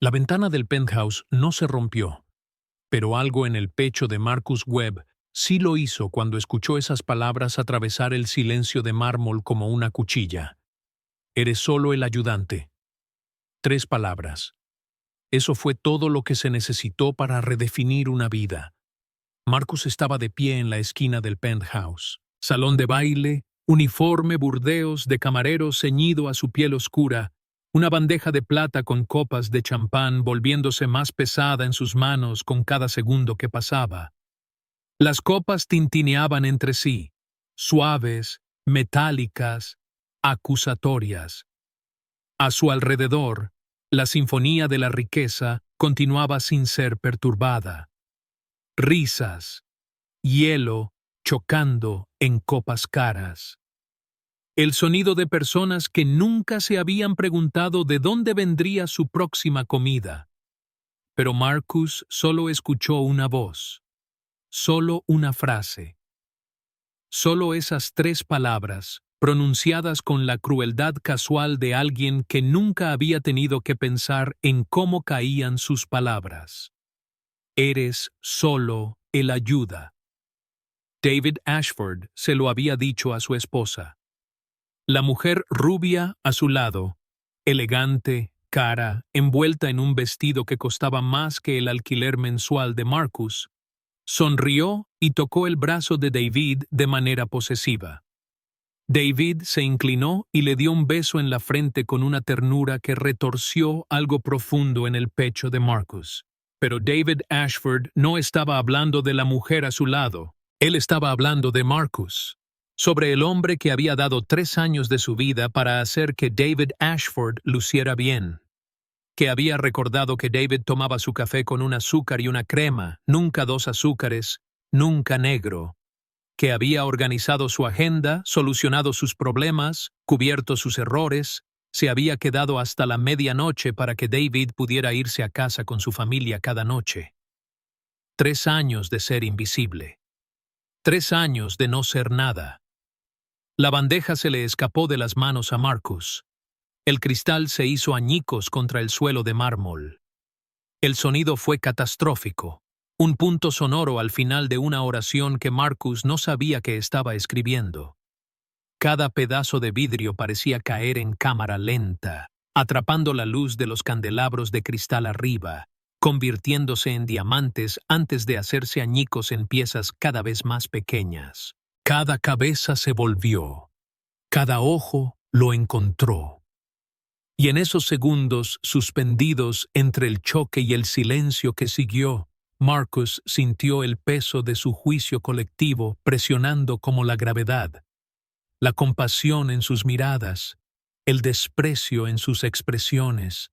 La ventana del penthouse no se rompió, pero algo en el pecho de Marcus Webb sí lo hizo cuando escuchó esas palabras atravesar el silencio de mármol como una cuchilla. Eres solo el ayudante. 3 palabras. Eso fue todo lo que se necesitó para redefinir una vida. Marcus estaba de pie en la esquina del penthouse. Salón de baile, uniforme burdeos de camarero ceñido a su piel oscura, una bandeja de plata con copas de champán volviéndose más pesada en sus manos con cada segundo que pasaba. Las copas tintineaban entre sí, suaves, metálicas, acusatorias. A su alrededor, la sinfonía de la riqueza continuaba sin ser perturbada. Risas, hielo chocando en copas caras. El sonido de personas que nunca se habían preguntado de dónde vendría su próxima comida. Pero Marcus solo escuchó una voz, solo una frase. Solo esas 3 palabras, pronunciadas con la crueldad casual de alguien que nunca había tenido que pensar en cómo caían sus palabras. Eres solo el ayuda. David Ashford se lo había dicho a su esposa. La mujer rubia a su lado, elegante, cara, envuelta en un vestido que costaba más que el alquiler mensual de Marcus, sonrió y tocó el brazo de David de manera posesiva. David se inclinó y le dio un beso en la frente con una ternura que retorció algo profundo en el pecho de Marcus. Pero David Ashford no estaba hablando de la mujer a su lado. Él estaba hablando de Marcus, sobre el hombre que había dado 3 años de su vida para hacer que David Ashford luciera bien, que había recordado que David tomaba su café con un azúcar y una crema, nunca 2 azúcares, nunca negro, que había organizado su agenda, solucionado sus problemas, cubierto sus errores, se había quedado hasta la medianoche para que David pudiera irse a casa con su familia cada noche. 3 años de ser invisible. 3 años de no ser nada. La bandeja se le escapó de las manos a Marcus. El cristal se hizo añicos contra el suelo de mármol. El sonido fue catastrófico, un punto sonoro al final de una oración que Marcus no sabía que estaba escribiendo. Cada pedazo de vidrio parecía caer en cámara lenta, atrapando la luz de los candelabros de cristal arriba, convirtiéndose en diamantes antes de hacerse añicos en piezas cada vez más pequeñas. Cada cabeza se volvió, cada ojo lo encontró. Y en esos segundos suspendidos entre el choque y el silencio que siguió, Marcus sintió el peso de su juicio colectivo presionando como la gravedad, la compasión en sus miradas, el desprecio en sus expresiones,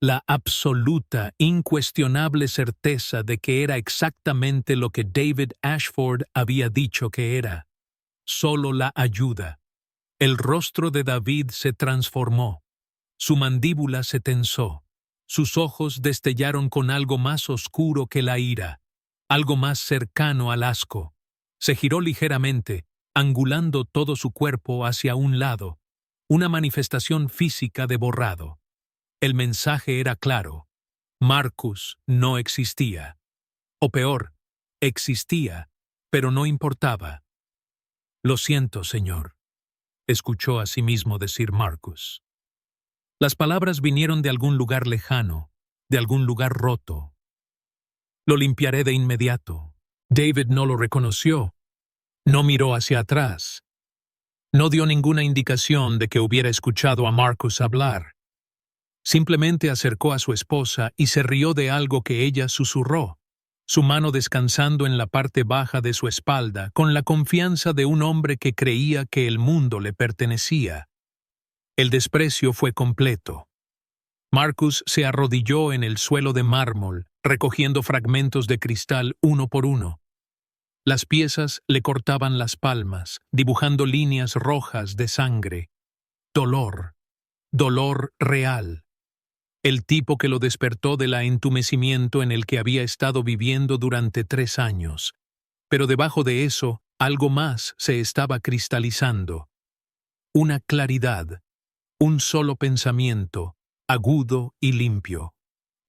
la absoluta, incuestionable certeza de que era exactamente lo que David Ashford había dicho que era. Solo la ayuda. El rostro de David se transformó. Su mandíbula se tensó. Sus ojos destellaron con algo más oscuro que la ira, algo más cercano al asco. Se giró ligeramente, angulando todo su cuerpo hacia un lado, una manifestación física de borrado. El mensaje era claro. Marcus no existía. O peor, existía, pero no importaba. Lo siento, señor, escuchó a sí mismo decir Marcus. Las palabras vinieron de algún lugar lejano, de algún lugar roto. Lo limpiaré de inmediato. David no lo reconoció. No miró hacia atrás. No dio ninguna indicación de que hubiera escuchado a Marcus hablar. Simplemente acercó a su esposa y se rió de algo que ella susurró, su mano descansando en la parte baja de su espalda con la confianza de un hombre que creía que el mundo le pertenecía. El desprecio fue completo. Marcus se arrodilló en el suelo de mármol, recogiendo fragmentos de cristal uno por uno. Las piezas le cortaban las palmas, dibujando líneas rojas de sangre. Dolor. Dolor real. El tipo que lo despertó del entumecimiento en el que había estado viviendo durante 3 años. Pero debajo de eso, algo más se estaba cristalizando. Una claridad. Un solo pensamiento, agudo y limpio.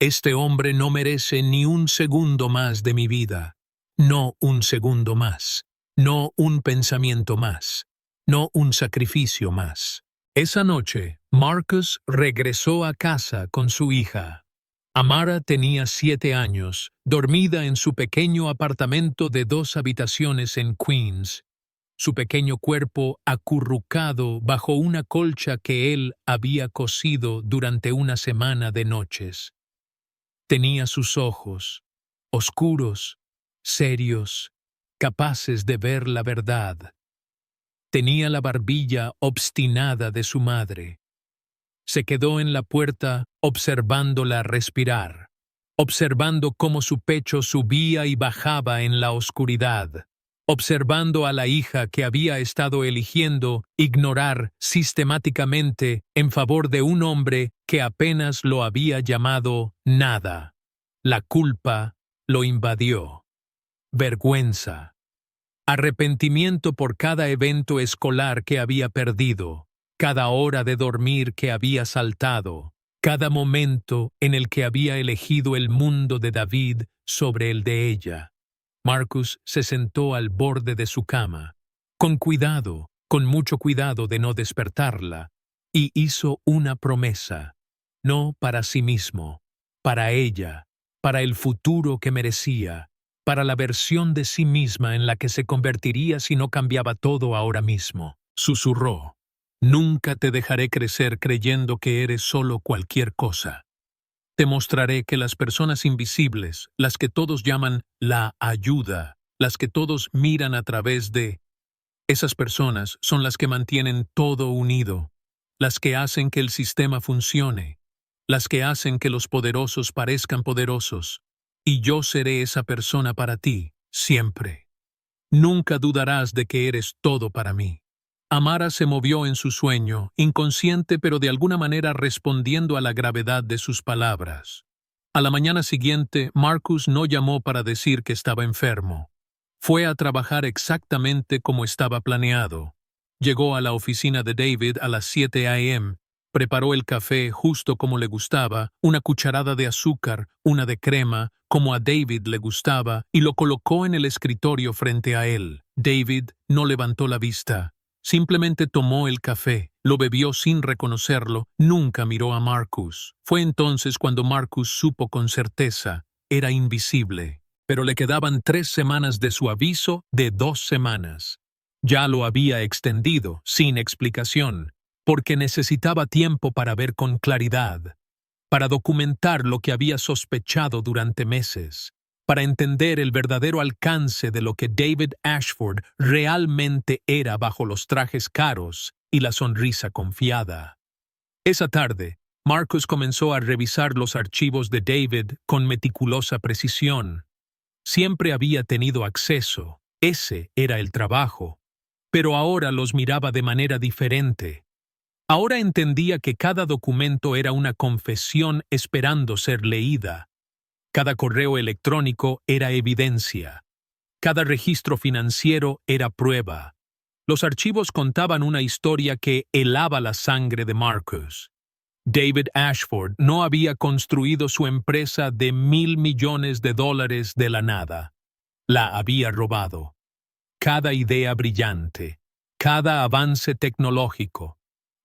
Este hombre no merece ni un segundo más de mi vida. No un segundo más. No un pensamiento más. No un sacrificio más. Esa noche, Marcus regresó a casa con su hija. Amara tenía 7 años, dormida en su pequeño apartamento de 2 habitaciones en Queens, su pequeño cuerpo acurrucado bajo una colcha que él había cosido durante una semana de noches. Tenía sus ojos, oscuros, serios, capaces de ver la verdad. Tenía la barbilla obstinada de su madre. Se quedó en la puerta observándola respirar, observando cómo su pecho subía y bajaba en la oscuridad, observando a la hija que había estado eligiendo ignorar sistemáticamente en favor de un hombre que apenas lo había llamado nada. La culpa lo invadió. Vergüenza. Arrepentimiento por cada evento escolar que había perdido, cada hora de dormir que había saltado, cada momento en el que había elegido el mundo de David sobre el de ella. Marcus se sentó al borde de su cama, con mucho cuidado de no despertarla, y hizo una promesa, no para sí mismo, para ella, para el futuro que merecía, para la versión de sí misma en la que se convertiría si no cambiaba todo ahora mismo. Susurró: «Nunca te dejaré crecer creyendo que eres solo cualquier cosa. Te mostraré que las personas invisibles, las que todos llaman la ayuda, las que todos miran a través de, esas personas son las que mantienen todo unido, las que hacen que el sistema funcione, las que hacen que los poderosos parezcan poderosos, y yo seré esa persona para ti, siempre. Nunca dudarás de que eres todo para mí». Amara se movió en su sueño, inconsciente pero de alguna manera respondiendo a la gravedad de sus palabras. A la mañana siguiente, Marcus no llamó para decir que estaba enfermo. Fue a trabajar exactamente como estaba planeado. Llegó a la oficina de David a las 7 a.m., preparó el café justo como le gustaba, una cucharada de azúcar, una de crema, como a David le gustaba, y lo colocó en el escritorio frente a él. David no levantó la vista. Simplemente tomó el café, lo bebió sin reconocerlo, nunca miró a Marcus. Fue entonces cuando Marcus supo con certeza, era invisible. Pero le quedaban 3 semanas de su aviso de 2 semanas. Ya lo había extendido, sin explicación, porque necesitaba tiempo para ver con claridad, para documentar lo que había sospechado durante meses, para entender el verdadero alcance de lo que David Ashford realmente era bajo los trajes caros y la sonrisa confiada. Esa tarde, Marcus comenzó a revisar los archivos de David con meticulosa precisión. Siempre había tenido acceso, ese era el trabajo, pero ahora los miraba de manera diferente. Ahora entendía que cada documento era una confesión esperando ser leída. Cada correo electrónico era evidencia. Cada registro financiero era prueba. Los archivos contaban una historia que helaba la sangre de Marcus. David Ashford no había construido su empresa de $1,000 millones de la nada. La había robado. Cada idea brillante, cada avance tecnológico,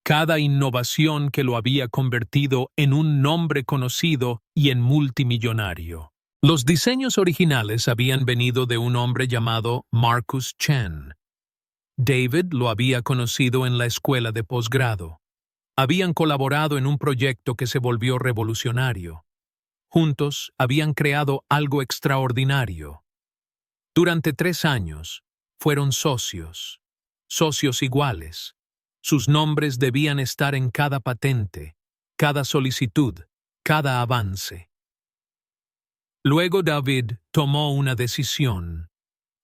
cada innovación que lo había convertido en un nombre conocido y en multimillonario. Los diseños originales habían venido de un hombre llamado Marcus Chen. David lo había conocido en la escuela de posgrado. Habían colaborado en un proyecto que se volvió revolucionario. Juntos habían creado algo extraordinario. Durante 3 años, fueron socios iguales. Sus nombres debían estar en cada patente, cada solicitud, cada avance. Luego David tomó una decisión.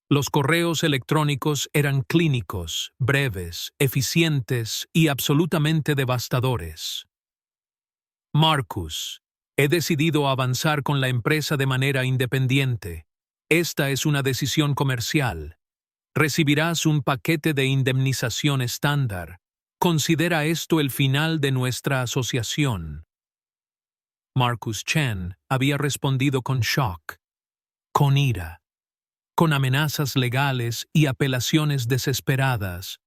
Los correos electrónicos eran clínicos, breves, eficientes y absolutamente devastadores. Marcus, he decidido avanzar con la empresa de manera independiente. Esta es una decisión comercial. Recibirás un paquete de indemnización estándar. Considera esto el final de nuestra asociación. Marcus Chen había respondido con shock, con ira, con amenazas legales y apelaciones desesperadas.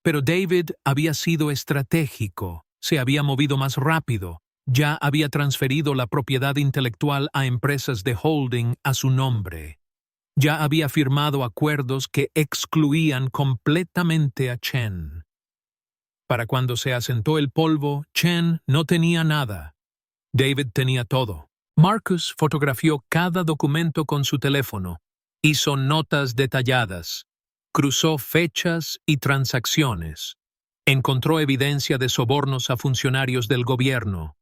Pero David había sido estratégico, se había movido más rápido, ya había transferido la propiedad intelectual a empresas de holding a su nombre. Ya había firmado acuerdos que excluían completamente a Chen. Para cuando se asentó el polvo, Chen no tenía nada. David tenía todo. Marcus fotografió cada documento con su teléfono, hizo notas detalladas, cruzó fechas y transacciones, encontró evidencia de sobornos a funcionarios del gobierno,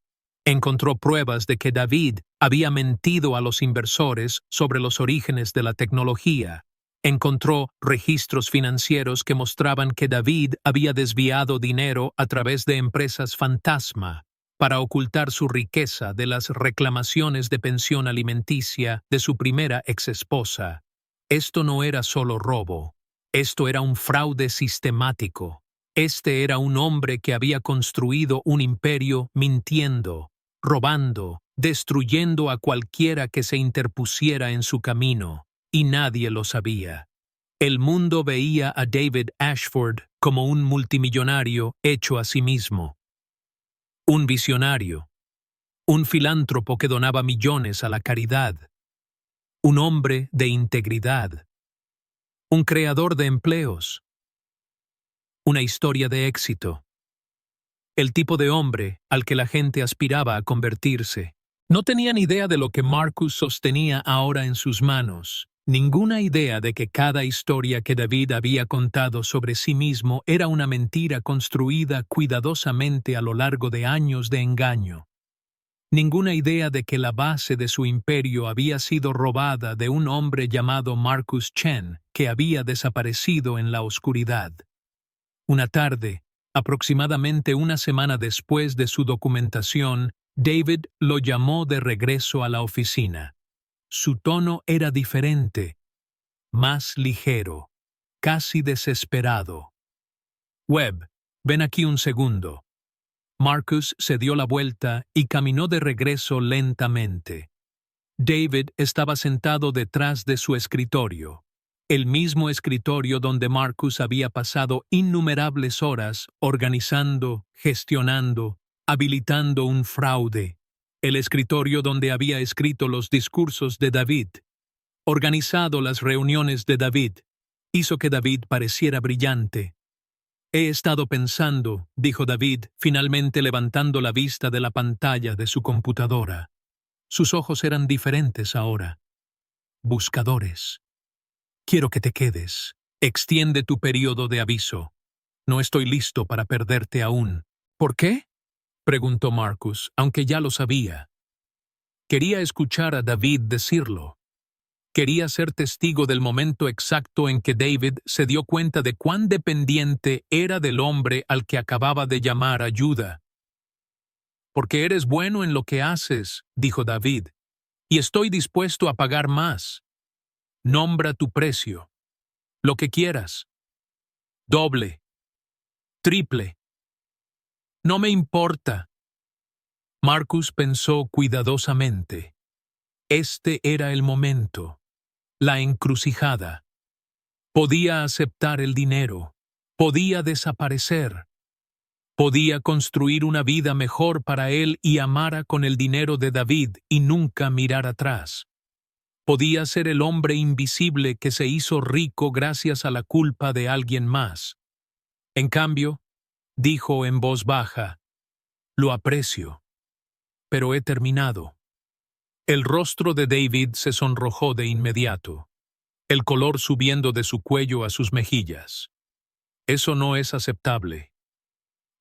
encontró pruebas de que David había mentido a los inversores sobre los orígenes de la tecnología, encontró registros financieros que mostraban que David había desviado dinero a través de empresas fantasma para ocultar su riqueza de las reclamaciones de pensión alimenticia de su primera exesposa. Esto no era solo robo, esto era un fraude sistemático. Este era un hombre que había construido un imperio mintiendo, robando, destruyendo a cualquiera que se interpusiera en su camino, y nadie lo sabía. El mundo veía a David Ashford como un multimillonario hecho a sí mismo. Un visionario, un filántropo que donaba millones a la caridad, un hombre de integridad, un creador de empleos, una historia de éxito. El tipo de hombre al que la gente aspiraba a convertirse. No tenían idea de lo que Marcus sostenía ahora en sus manos, ninguna idea de que cada historia que David había contado sobre sí mismo era una mentira construida cuidadosamente a lo largo de años de engaño. Ninguna idea de que la base de su imperio había sido robada de un hombre llamado Marcus Chen, que había desaparecido en la oscuridad. Una tarde, aproximadamente una semana después de su documentación, David lo llamó de regreso a la oficina. Su tono era diferente, más ligero, casi desesperado. Webb, ven aquí un segundo. Marcus se dio la vuelta y caminó de regreso lentamente. David estaba sentado detrás de su escritorio, el mismo escritorio donde Marcus había pasado innumerables horas organizando, gestionando, habilitando un fraude, el escritorio donde había escrito los discursos de David, organizado las reuniones de David, hizo que David pareciera brillante. He estado pensando, dijo David, finalmente levantando la vista de la pantalla de su computadora. Sus ojos eran diferentes ahora. Buscadores. Quiero que te quedes. Extiende tu periodo de aviso. No estoy listo para perderte aún. ¿Por qué? Preguntó Marcus, aunque ya lo sabía. Quería escuchar a David decirlo. Quería ser testigo del momento exacto en que David se dio cuenta de cuán dependiente era del hombre al que acababa de llamar ayuda. Porque eres bueno en lo que haces, dijo David, y estoy dispuesto a pagar más. Nombra tu precio. Lo que quieras. Doble. Triple. No me importa. Marcus pensó cuidadosamente. Este era el momento. La encrucijada. Podía aceptar el dinero. Podía desaparecer. Podía construir una vida mejor para él y amara con el dinero de David y nunca mirar atrás. Podía ser el hombre invisible que se hizo rico gracias a la culpa de alguien más. En cambio, dijo en voz baja, lo aprecio, pero he terminado. El rostro de David se sonrojó de inmediato, el color subiendo de su cuello a sus mejillas. Eso no es aceptable.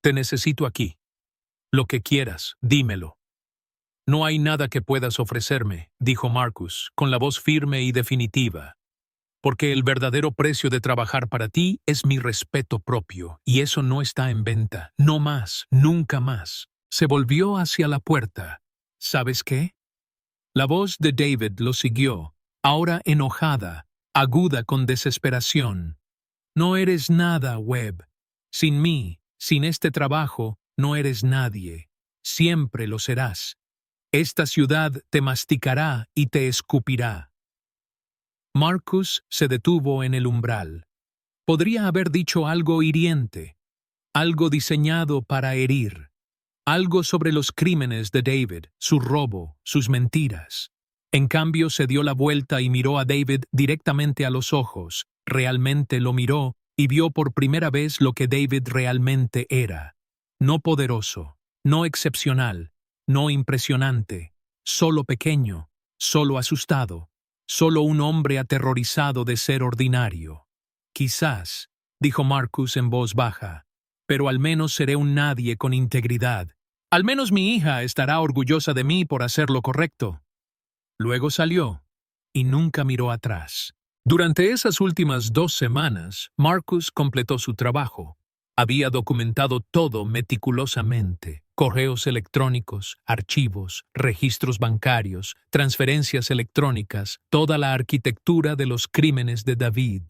Te necesito aquí. Lo que quieras, dímelo. No hay nada que puedas ofrecerme, dijo Marcus, con la voz firme y definitiva. Porque el verdadero precio de trabajar para ti es mi respeto propio, y eso no está en venta. No más, nunca más. Se volvió hacia la puerta. ¿Sabes qué? La voz de David lo siguió, ahora enojada, aguda con desesperación. No eres nada, Webb. Sin mí, sin este trabajo, no eres nadie. Siempre lo serás. Esta ciudad te masticará y te escupirá. Marcus se detuvo en el umbral. Podría haber dicho algo hiriente, algo diseñado para herir, algo sobre los crímenes de David, su robo, sus mentiras. En cambio, se dio la vuelta y miró a David directamente a los ojos. Realmente lo miró y vio por primera vez lo que David realmente era. No poderoso, no excepcional, no impresionante, solo pequeño, solo asustado, solo un hombre aterrorizado de ser ordinario. Quizás, dijo Marcus en voz baja, pero al menos seré un nadie con integridad. Al menos mi hija estará orgullosa de mí por hacer lo correcto. Luego salió, y nunca miró atrás. Durante esas últimas 2 semanas, Marcus completó su trabajo. Había documentado todo meticulosamente: correos electrónicos, archivos, registros bancarios, transferencias electrónicas, toda la arquitectura de los crímenes de David.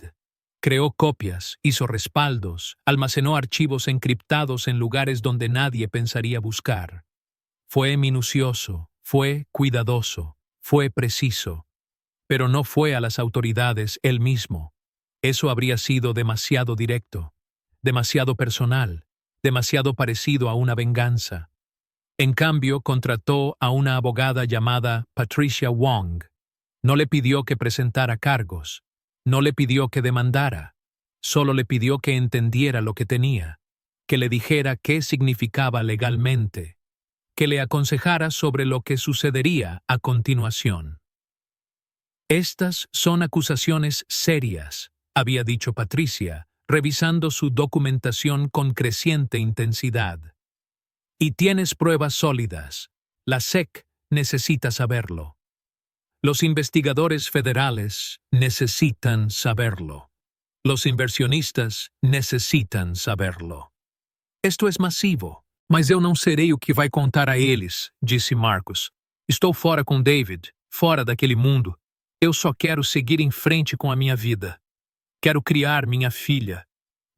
Creó copias, hizo respaldos, almacenó archivos encriptados en lugares donde nadie pensaría buscar. Fue minucioso, fue cuidadoso, fue preciso, pero no fue a las autoridades él mismo. Eso habría sido demasiado directo, demasiado personal, demasiado parecido a una venganza. En cambio, contrató a una abogada llamada Patricia Wong. No le pidió que presentara cargos, no le pidió que demandara, solo le pidió que entendiera lo que tenía, que le dijera qué significaba legalmente, que le aconsejara sobre lo que sucedería a continuación. Estas son acusaciones serias, había dicho Patricia, revisando su documentación con creciente intensidad. Y tienes pruebas sólidas. La SEC necesita saberlo. Los investigadores federales necesitan saberlo. Los inversionistas necesitan saberlo. Esto es masivo. Mas eu não serei o que vai contar a eles, disse Marcus. Estou fora com David, fora daquele mundo. Eu só quero seguir em frente com a minha vida. Quero criar minha filha.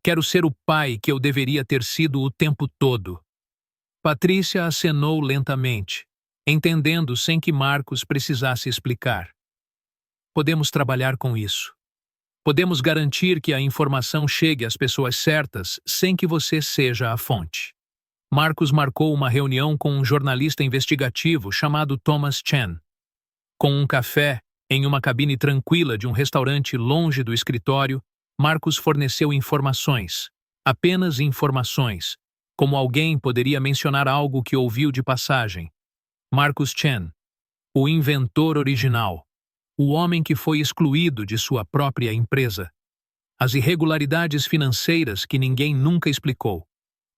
Quero ser o pai que eu deveria ter sido o tempo todo. Patrícia acenou lentamente, entendendo sem que Marcus precisasse explicar. Podemos trabalhar com isso. Podemos garantir que a informação chegue às pessoas certas sem que você seja a fonte. Marcus marcou uma reunião com um jornalista investigativo chamado Thomas Chen. Com um café, em uma cabine tranquila de um restaurante longe do escritório, Marcus forneceu informações, apenas informações, como alguém poderia mencionar algo que ouviu de passagem. Marcus Chen, o inventor original, o homem que foi excluído de sua própria empresa. As irregularidades financeiras que ninguém nunca explicou.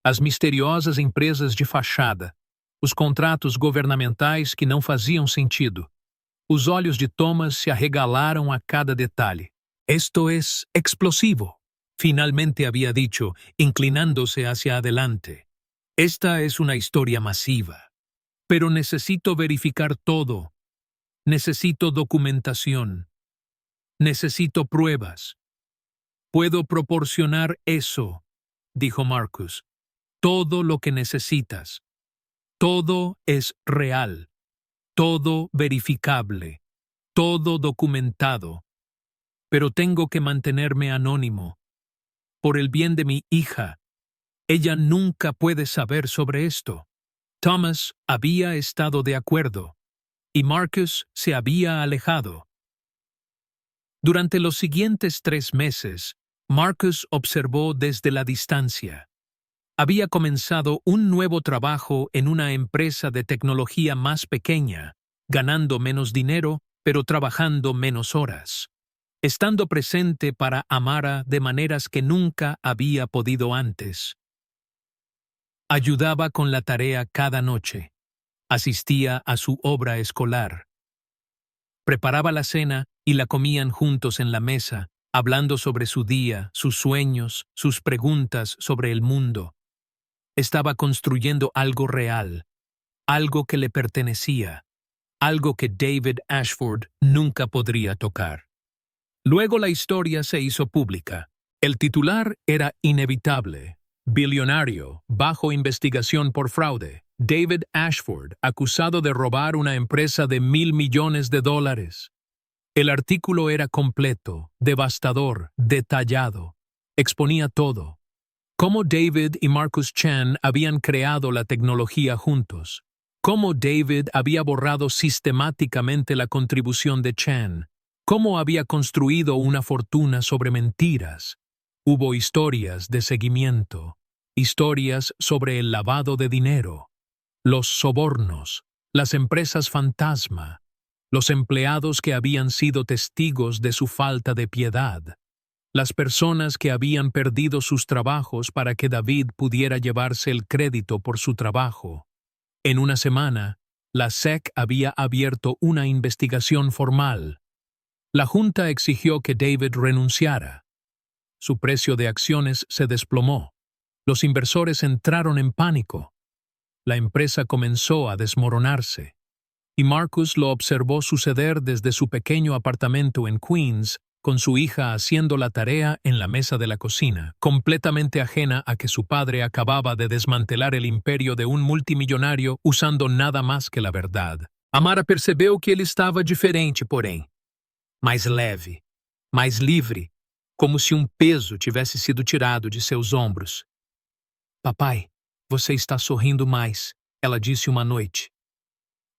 As misteriosas empresas de fachada. Os contratos governamentais que não faziam sentido. Os olhos de Thomas se arregalaram a cada detalhe. Esto es explosivo, finalmente había dicho, inclinándose hacia adelante. Esta es una historia masiva. Pero necesito verificar todo. Necesito documentación. Necesito pruebas. Puedo proporcionar eso, dijo Marcus. Todo lo que necesitas. Todo es real. Todo verificable. Todo documentado. Pero tengo que mantenerme anónimo. Por el bien de mi hija. Ella nunca puede saber sobre esto. Thomas había estado de acuerdo, y Marcus se había alejado. Durante los siguientes 3 meses, Marcus observó desde la distancia. Había comenzado un nuevo trabajo en una empresa de tecnología más pequeña, ganando menos dinero, pero trabajando menos horas. Estando presente para Amara de maneras que nunca había podido antes. Ayudaba con la tarea cada noche. Asistía a su obra escolar. Preparaba la cena y la comían juntos en la mesa, hablando sobre su día, sus sueños, sus preguntas sobre el mundo. Estaba construyendo algo real, algo que le pertenecía, algo que David Ashford nunca podría tocar. Luego la historia se hizo pública. El titular era inevitable. Billonario, bajo investigación por fraude. David Ashford, acusado de robar una empresa de $1,000 millones. El artículo era completo, devastador, detallado. Exponía todo. Cómo David y Marcus Chen habían creado la tecnología juntos. Cómo David había borrado sistemáticamente la contribución de Chen. Cómo había construido una fortuna sobre mentiras. Hubo historias de seguimiento, historias sobre el lavado de dinero, los sobornos, las empresas fantasma, los empleados que habían sido testigos de su falta de piedad, las personas que habían perdido sus trabajos para que David pudiera llevarse el crédito por su trabajo. En una semana, la SEC había abierto una investigación formal. La Junta exigió que David renunciara. Su precio de acciones se desplomó. Los inversores entraron en pánico. La empresa comenzó a desmoronarse. Y Marcus lo observó suceder desde su pequeño apartamento en Queens, con su hija haciendo la tarea en la mesa de la cocina, completamente ajena a que su padre acababa de desmantelar el imperio de un multimillonario usando nada más que la verdad. Amara percebeu que ele estava diferente, porém. Mais leve, mais livre, como se peso tivesse sido tirado de seus ombros. Papai, você está sorrindo mais, ela disse uma noite.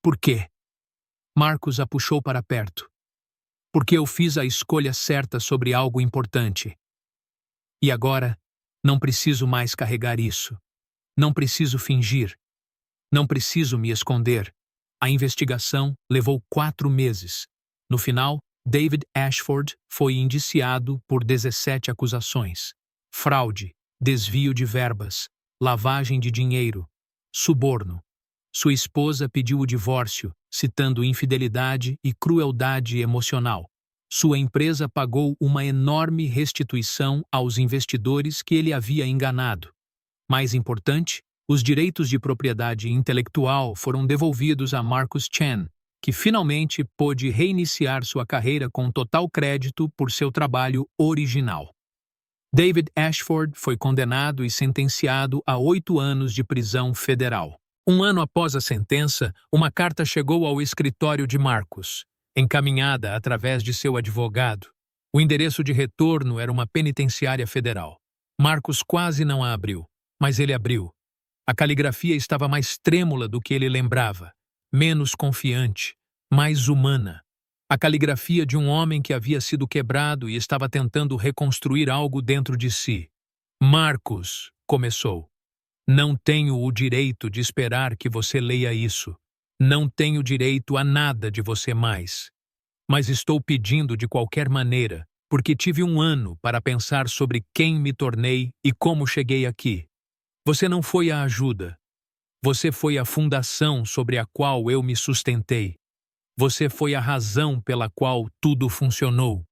Por quê? Marcus a puxou para perto. Porque eu fiz a escolha certa sobre algo importante. E agora, não preciso mais carregar isso. Não preciso fingir. Não preciso me esconder. A investigação levou 4 meses. No final, David Ashford foi indiciado por 17 acusações: fraude, desvio de verbas, lavagem de dinheiro, suborno. Sua esposa pediu o divórcio, citando infidelidade e crueldade emocional. Sua empresa pagou uma enorme restituição aos investidores que ele havia enganado. Mais importante, os direitos de propriedade intelectual foram devolvidos a Marcus Chen, que finalmente pôde reiniciar sua carreira com total crédito por seu trabalho original. David Ashford foi condenado e sentenciado a 8 anos de prisão federal. 1 ano após a sentença, uma carta chegou ao escritório de Marcus, encaminhada através de seu advogado. O endereço de retorno era uma penitenciária federal. Marcus quase não a abriu, mas ele abriu. A caligrafia estava mais trêmula do que ele lembrava, menos confiante, mais humana. A caligrafia de um homem que havia sido quebrado e estava tentando reconstruir algo dentro de si. Marcus, começou. Não tenho o direito de esperar que você leia isso. Não tenho direito a nada de você mais. Mas estou pedindo de qualquer maneira, porque tive 1 ano para pensar sobre quem me tornei e como cheguei aqui. Você não foi a ajuda. Você foi a fundação sobre a qual eu me sustentei. Você foi a razão pela qual tudo funcionou.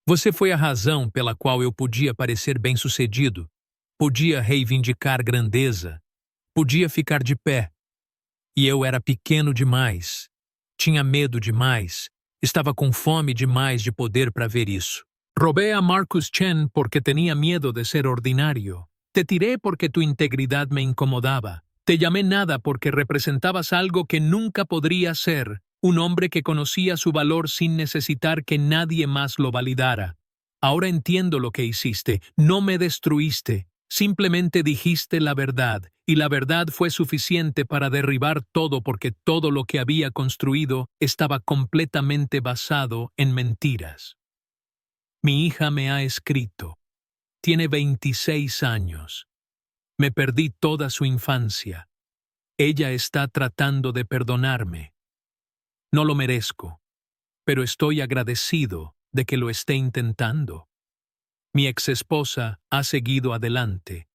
Você foi a razão pela qual eu podia parecer bem-sucedido. Podia reivindicar grandeza. Podia ficar de pé. E eu era pequeno demais. Tinha medo demais. Estava com fome demais de poder para ver isso. Robé a Marcus Chen porque tenía miedo de ser ordinario. Te tiré porque tu integridad me incomodaba. Te llamé nada porque representabas algo que nunca podría ser, un hombre que conocía su valor sin necesitar que nadie más lo validara. Ahora entiendo lo que hiciste. No me destruiste. Simplemente dijiste la verdad, y la verdad fue suficiente para derribar todo porque todo lo que había construido estaba completamente basado en mentiras. Mi hija me ha escrito. Tiene 26 años. Me perdí toda su infancia. Ella está tratando de perdonarme. No lo merezco, pero estoy agradecido de que lo esté intentando. Mi exesposa ha seguido adelante.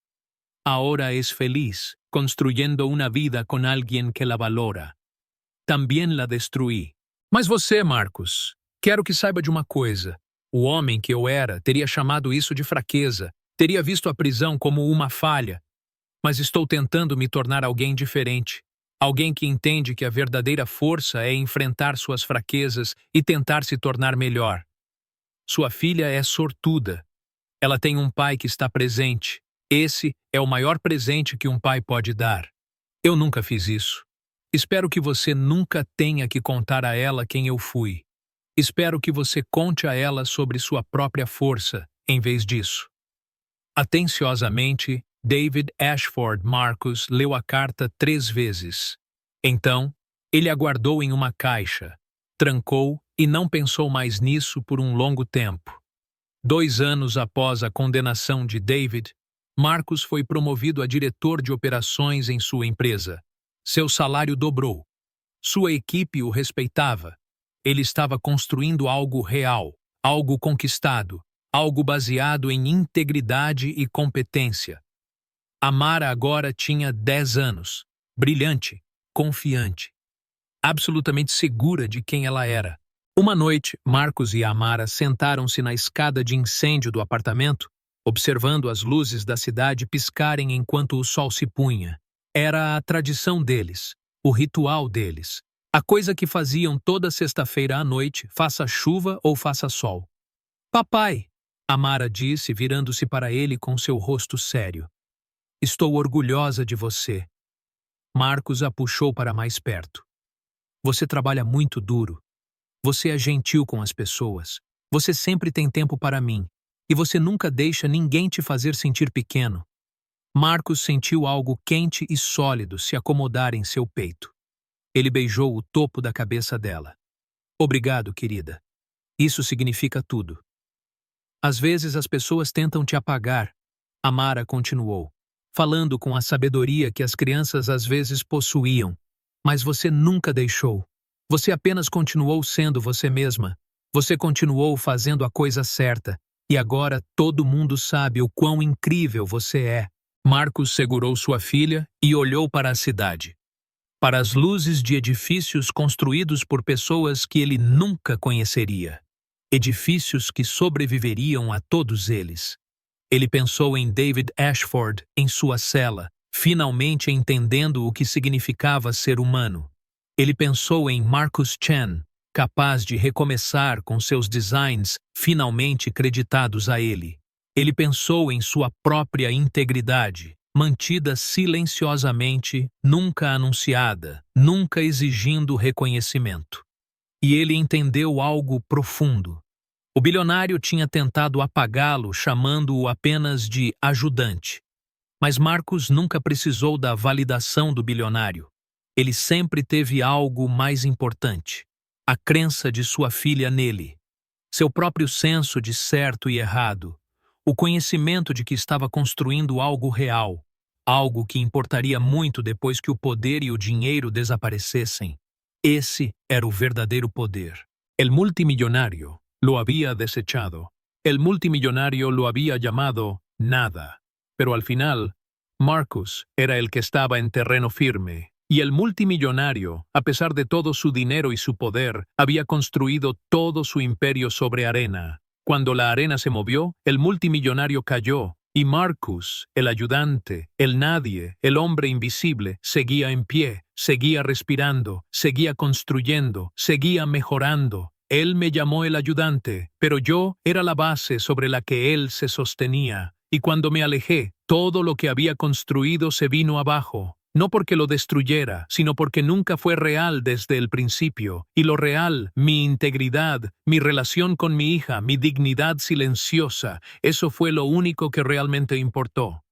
Ahora es feliz, construyendo una vida con alguien que la valora. Também la destruí. Mas você, Marcus, quero que saiba de uma coisa. O homem que eu era teria chamado isso de fraqueza, teria visto a prisão como uma falha. Mas estou tentando me tornar alguém diferente. Alguém que entende que a verdadeira força é enfrentar suas fraquezas e tentar se tornar melhor. Sua filha é sortuda. Ela tem um pai que está presente. Esse é o maior presente que um pai pode dar. Eu nunca fiz isso. Espero que você nunca tenha que contar a ela quem eu fui. Espero que você conte a ela sobre sua própria força, em vez disso. Atenciosamente, David Ashford Marcus leu a carta 3 vezes. Então, ele a guardou em uma caixa, trancou e não pensou mais nisso por um longo tempo. 2 anos após a condenação de David, Marcus foi promovido a diretor de operações em sua empresa. Seu salário dobrou. Sua equipe o respeitava. Ele estava construindo algo real, algo conquistado, algo baseado em integridade e competência. Amara agora tinha 10 anos, brilhante, confiante, absolutamente segura de quem ela era. Uma noite, Marcus e Amara sentaram-se na escada de incêndio do apartamento, observando as luzes da cidade piscarem enquanto o sol se punha. Era a tradição deles, o ritual deles, a coisa que faziam toda sexta-feira à noite, faça chuva ou faça sol. Papai, Amara disse, virando-se para ele com seu rosto sério. Estou orgulhosa de você. Marcus a puxou para mais perto. Você trabalha muito duro. Você é gentil com as pessoas. Você sempre tem tempo para mim. E você nunca deixa ninguém te fazer sentir pequeno. Marcus sentiu algo quente e sólido se acomodar em seu peito. Ele beijou o topo da cabeça dela. Obrigado, querida. Isso significa tudo. Às vezes as pessoas tentam te apagar. Amara continuou, falando com a sabedoria que as crianças às vezes possuíam. Mas você nunca deixou. Você apenas continuou sendo você mesma. Você continuou fazendo a coisa certa. E agora todo mundo sabe o quão incrível você é. Marcus segurou sua filha e olhou para a cidade. Para as luzes de edifícios construídos por pessoas que ele nunca conheceria. Edifícios que sobreviveriam a todos eles. Ele pensou em David Ashford em sua cela, finalmente entendendo o que significava ser humano. Ele pensou em Marcus Chen, capaz de recomeçar com seus designs finalmente creditados a ele. Ele pensou em sua própria integridade, mantida silenciosamente, nunca anunciada, nunca exigindo reconhecimento. E ele entendeu algo profundo. O bilionário tinha tentado apagá-lo, chamando-o apenas de ajudante. Mas Marcus nunca precisou da validação do bilionário. Ele sempre teve algo mais importante: a crença de sua filha nele, seu próprio senso de certo e errado, o conhecimento de que estava construindo algo real, algo que importaria muito depois que o poder e o dinheiro desaparecessem. Esse era o verdadeiro poder. El multimillonario lo había desechado. El multimillonario lo había llamado nada. Pero al final, Marcus era el que estaba en terreno firme. Y el multimillonario, a pesar de todo su dinero y su poder, había construido todo su imperio sobre arena. Cuando la arena se movió, el multimillonario cayó, y Marcus, el ayudante, el nadie, el hombre invisible, seguía en pie, seguía respirando, seguía construyendo, seguía mejorando. Él me llamó el ayudante, pero yo era la base sobre la que él se sostenía. Y cuando me alejé, todo lo que había construido se vino abajo. No porque lo destruyera, sino porque nunca fue real desde el principio. Y lo real, mi integridad, mi relación con mi hija, mi dignidad silenciosa, eso fue lo único que realmente importó.